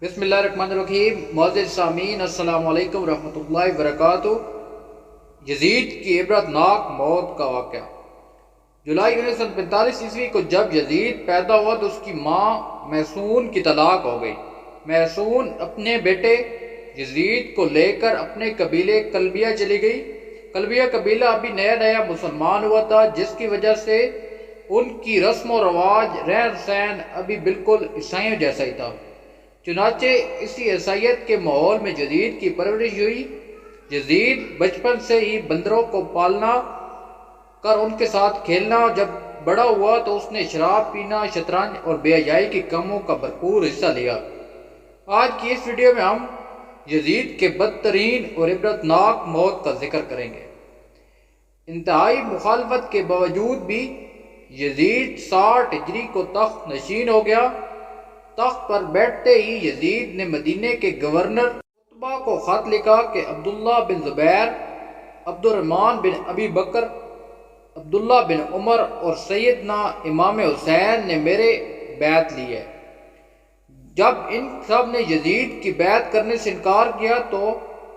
بسم اللہ الرحمن الرحیم۔ معزز سامعین، السلام علیکم ورحمۃ اللہ وبرکاتہ۔ یزید کی عبرت ناک موت کا واقعہ۔ جولائی 1945 عیسوی کو جب یزید پیدا ہوا تو اس کی ماں محسون کی طلاق ہو گئی۔ محسون اپنے بیٹے یزید کو لے کر اپنے قبیلے کلبیہ چلی گئی۔ کلبیہ قبیلہ ابھی نیا نیا مسلمان ہوا تھا، جس کی وجہ سے ان کی رسم و رواج، رہن سہن ابھی بالکل عیسائیوں جیسا ہی تھا۔ چنانچہ اسی عیسائیت کے ماحول میں یزید کی پرورش ہوئی۔ یزید بچپن سے ہی بندروں کو پالنا کر ان کے ساتھ کھیلنا۔ جب بڑا ہوا تو اس نے شراب پینا، شطرنج اور بے حیائی کے کاموں کا بھرپور حصہ لیا۔ آج کی اس ویڈیو میں ہم یزید کے بدترین اور عبرت ناک موت کا ذکر کریں گے۔ انتہائی مخالفت کے باوجود بھی یزید 60 ہجری کو تخت نشین ہو گیا۔ تخت پر بیٹھتے ہی یزید نے مدینے کے گورنر عتبہ کو خط لکھا کہ عبداللہ بن زبیر، عبد الرحمن بن ابی بکر، عبداللہ بن عمر اور سیدنا امام حسین نے میرے بیعت لی ہے۔ جب ان سب نے یزید کی بیعت کرنے سے انکار کیا تو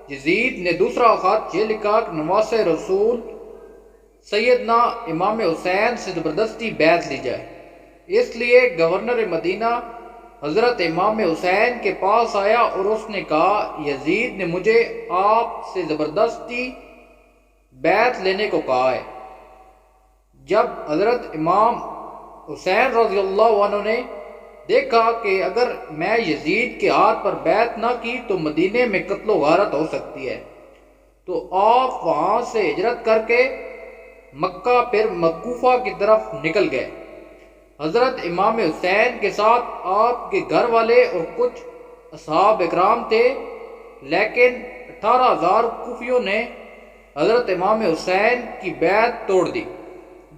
یزید نے دوسرا خط یہ لکھا کہ نواسہ رسول سیدنا امام حسین سے زبردستی بیعت لی جائے۔ اس لیے گورنر مدینہ حضرت امام حسین کے پاس آیا اور اس نے کہا، یزید نے مجھے آپ سے زبردستی بیعت لینے کو کہا ہے۔ جب حضرت امام حسین رضی اللہ عنہ نے دیکھا کہ اگر میں یزید کے ہاتھ پر بیعت نہ کی تو مدینے میں قتل و غارت ہو سکتی ہے، تو آپ وہاں سے ہجرت کر کے مکہ پھر کوفہ کی طرف نکل گئے۔ حضرت امام حسین کے ساتھ آپ کے گھر والے اور کچھ اصحاب اکرام تھے، لیکن 18,000 کوفیوں نے حضرت امام حسین کی بیعت توڑ دی،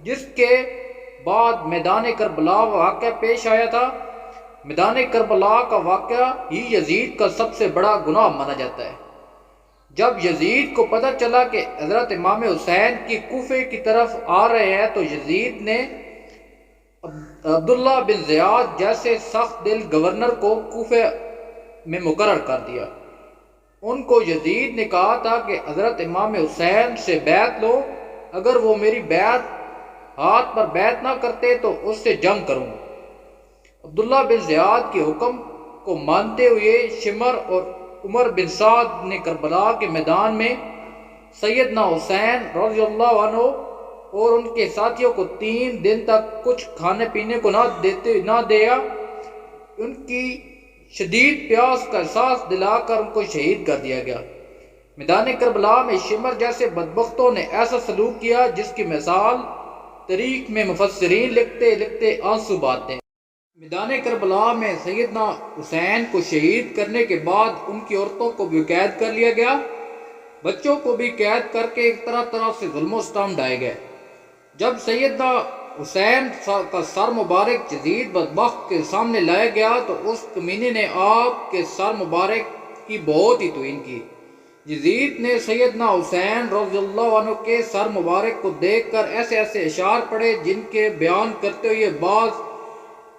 جس کے بعد میدان کربلا واقعہ پیش آیا تھا۔ میدان کربلا کا واقعہ ہی یزید کا سب سے بڑا گناہ مانا جاتا ہے۔ جب یزید کو پتہ چلا کہ حضرت امام حسین کی کوفے کی طرف آ رہے ہیں تو یزید نے عبداللہ بن زیاد جیسے سخت دل گورنر کو کوفے میں مقرر کر دیا۔ ان کو یزید نے کہا تھا کہ حضرت امام حسین سے بیعت لو، اگر وہ میری ہاتھ پر بیعت نہ کرتے تو اس سے جنگ کروں۔ عبداللہ بن زیاد کے حکم کو مانتے ہوئے شمر اور عمر بن سعد نے کربلا کے میدان میں سیدنا حسین رضی اللہ عنہ اور ان کے ساتھیوں کو 3 دن تک کچھ کھانے پینے کو نہ دیا۔ ان کی شدید پیاس کا احساس دلا کر ان کو شہید کر دیا گیا۔ میدان کربلا میں شمر جیسے بدبختوں نے ایسا سلوک کیا جس کی مثال تاریخ میں مفسرین لکھتے لکھتے آنسو بہاتے ہیں۔ میدان کربلا میں سیدنا حسین کو شہید کرنے کے بعد ان کی عورتوں کو بھی قید کر لیا گیا، بچوں کو بھی قید کر کے طرح طرح سے ظلم و ستم ڈھائے گئے۔ جب سیدنا حسین کا سر مبارک یزید بدبخت کے سامنے لایا گیا تو اس کمینے نے آپ کے سر مبارک کی بہت ہی توہین کی۔ یزید نے سیدنا حسین رضی اللہ عنہ کے سر مبارک کو دیکھ کر ایسے ایسے اشعار پڑھے جن کے بیان کرتے ہوئے بعض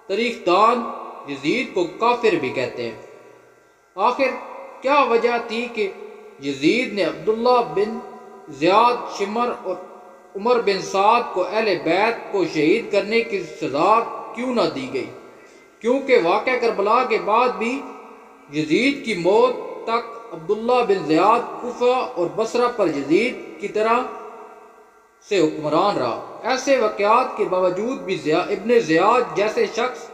تاریخ دان یزید کو کافر بھی کہتے ہیں۔ آخر کیا وجہ تھی کہ یزید نے عبداللہ بن زیاد، شمر اور عمر بن سعد کو اہل بیت کو شہید کرنے کی سزا کیوں نہ دی گئی؟ کیونکہ واقعہ کربلا کے بعد بھی یزید کی موت تک عبداللہ بن زیاد کوفہ اور بصرہ پر یزید کی طرح سے حکمران رہا۔ ایسے واقعات کے باوجود بھی ابن زیاد جیسے شخص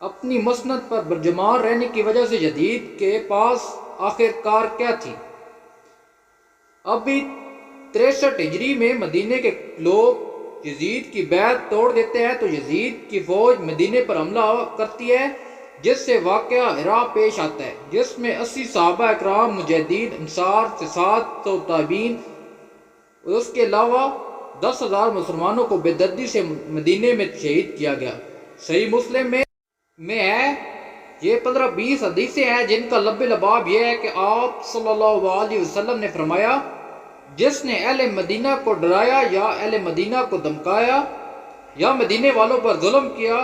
اپنی مسند پر برجمان رہنے کی وجہ سے یزید کے پاس آخر کار کیا تھی؟ ابھی 63 ہجری میں مدینے کے لوگ یزید کی بیعت توڑ دیتے ہیں تو یزید کی فوج مدینے پر حملہ کرتی ہے، جس سے واقعہ ہرا پیش آتا ہے، جس میں 80 صحابہ اکرام، مجاہدین، انصار سے 700 تابعین اور اس کے علاوہ 10,000 مسلمانوں کو بے دردی سے مدینے میں شہید کیا گیا۔ صحیح مسلم میں ہے، یہ 15-20 حدیثیں ہیں جن کا لب لباب یہ ہے کہ آپ صلی اللہ علیہ وسلم نے فرمایا، جس نے اہل مدینہ کو ڈرایا یا اہل مدینہ کو دھمکایا یا مدینے والوں پر ظلم کیا،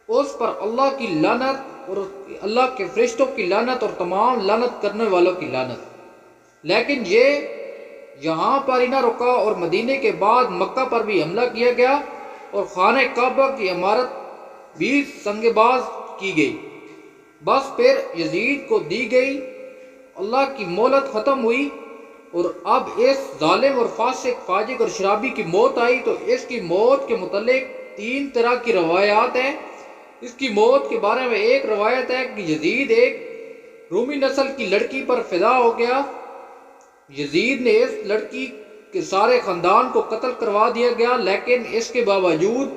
اس پر اللہ کی لعنت اور اللہ کے فرشتوں کی لعنت اور تمام لعنت کرنے والوں کی لعنت۔ لیکن یہ یہاں پر ہی نہ رکا اور مدینے کے بعد مکہ پر بھی حملہ کیا گیا اور خانہ کعبہ کی عمارت بھی سنگ باز کی گئی۔ بس پھر یزید کو دی گئی اللہ کی مہلت ختم ہوئی اور اب اس ظالم اور فاسق فاجر اور شرابی کی موت آئی۔ تو اس کی موت کے متعلق 3 طرح کی روایات ہیں۔ اس کی موت کے بارے میں ایک روایت ہے کہ یزید ایک رومی نسل کی لڑکی پر فدا ہو گیا۔ یزید نے اس لڑکی کے سارے خاندان کو قتل کروا دیا گیا، لیکن اس کے باوجود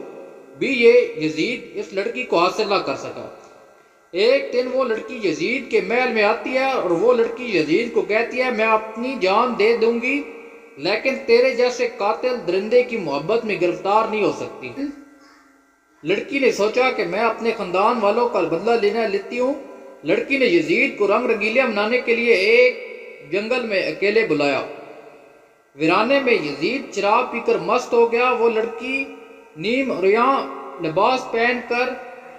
بھی یہ یزید اس لڑکی کو حاصل نہ کر سکا۔ ایک دن وہ لڑکی یزید کے محل میں آتی ہے اور وہ لڑکی یزید کو کہتی ہے میں اپنی جان دے دوں گی لیکن تیرے جیسے قاتل درندے کی محبت میں گرفتار نہیں ہو سکتی۔ لڑکی نے سوچا کہ میں اپنے خاندان والوں کا بدلہ لیتی ہوں۔ لڑکی نے یزید کو رنگ رنگیلیاں منانے کے لیے ایک جنگل میں اکیلے بلایا۔ ویرانے میں یزید شراب پی کر مست ہو گیا۔ وہ لڑکی نیم عریاں لباس پہن کر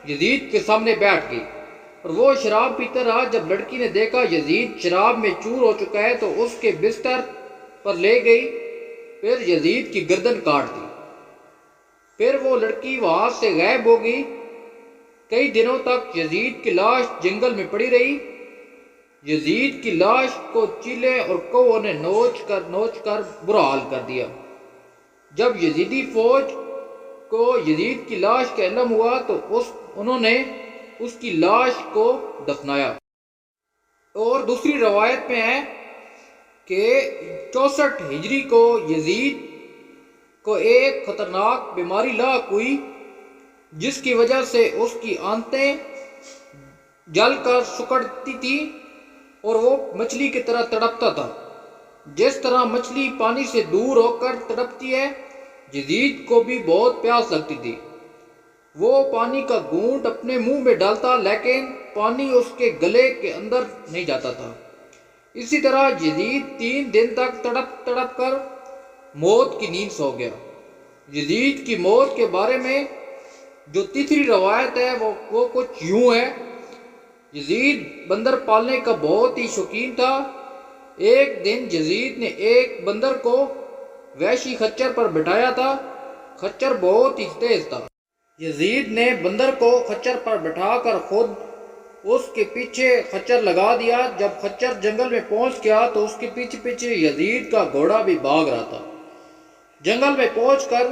یزید کے سامنے بیٹھ گئی اور وہ شراب پیتا رہا۔ جب لڑکی نے دیکھا یزید شراب میں چور ہو چکا ہے تو اس کے بستر پر لے گئی، پھر یزید کی گردن کاٹ دی۔ پھر وہ لڑکی وہاں سے غائب ہو گئی۔ کئی دنوں تک یزید کی لاش جنگل میں پڑی رہی۔ یزید کی لاش کو چیلے اور کووں نے نوچ کر برا حال کر دیا۔ جب یزیدی فوج کو یزید کی لاش کا علم ہوا تو انہوں نے اس کی لاش کو دفنایا۔ اور دوسری روایت میں ہے کہ 64 ہجری کو یزید کو ایک خطرناک بیماری لاحق ہوئی جس کی وجہ سے اس کی آنتیں جل کر سکڑتی تھی اور وہ مچھلی کی طرح تڑپتا تھا، جس طرح مچھلی پانی سے دور ہو کر تڑپتی ہے۔ یزید کو بھی بہت پیاس لگتی تھی۔ وہ پانی کا گھونٹ اپنے منہ میں ڈالتا لیکن پانی اس کے گلے کے اندر نہیں جاتا تھا۔ اسی طرح یزید 3 دن تک تڑپ کر موت کی نیند سو گیا۔ یزید کی موت کے بارے میں جو تیسری روایت ہے وہ کچھ یوں ہے۔ یزید بندر پالنے کا بہت ہی شوقین تھا۔ ایک دن یزید نے ایک بندر کو وحشی خچر پر بٹھایا تھا۔ خچر بہت ہی تیز تھا۔ یزید نے بندر کو خچر پر بٹھا کر خود اس کے پیچھے خچر لگا دیا۔ جب خچر جنگل میں پہنچ گیا تو اس کے پیچھے پیچھے یزید کا گھوڑا بھی بھاگ رہا تھا۔ جنگل میں پہنچ کر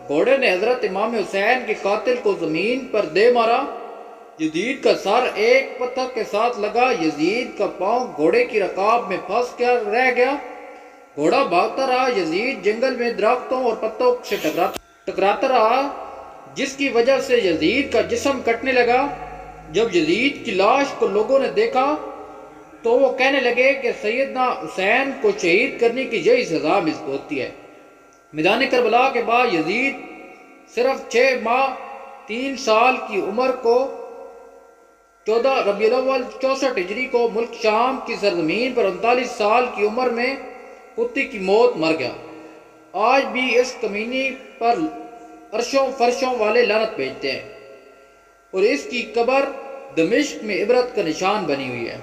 گھوڑے نے حضرت امام حسین کے قاتل کو زمین پر دے مارا۔ یزید کا سر ایک پتھر کے ساتھ لگا۔ یزید کا پاؤں گھوڑے کی رکاب میں پھنس کر رہ گیا۔ گھوڑا بھاگتا رہا۔ یزید جنگل میں درختوں اور پتوں سے ٹکراتا رہا جس کی وجہ سے یزید کا جسم کٹنے لگا۔ جب یزید کی لاش کو لوگوں نے دیکھا تو وہ کہنے لگے کہ سیدنا حسین کو شہید کرنے کی یہی سزا ہوتی ہے۔ میدان کربلا کے بعد یزید صرف 6 ماہ 3 سال کی عمر کو 14 ربیع الاول 64 ہجری کو ملک شام کی سرزمین پر 39 سال کی عمر میں کتے کی موت مر گیا۔ آج بھی اس کمینی پر عرشوں فرشوں والے لعنت بھیجتے ہیں اور اس کی قبر دمشق میں عبرت کا نشان بنی ہوئی ہے۔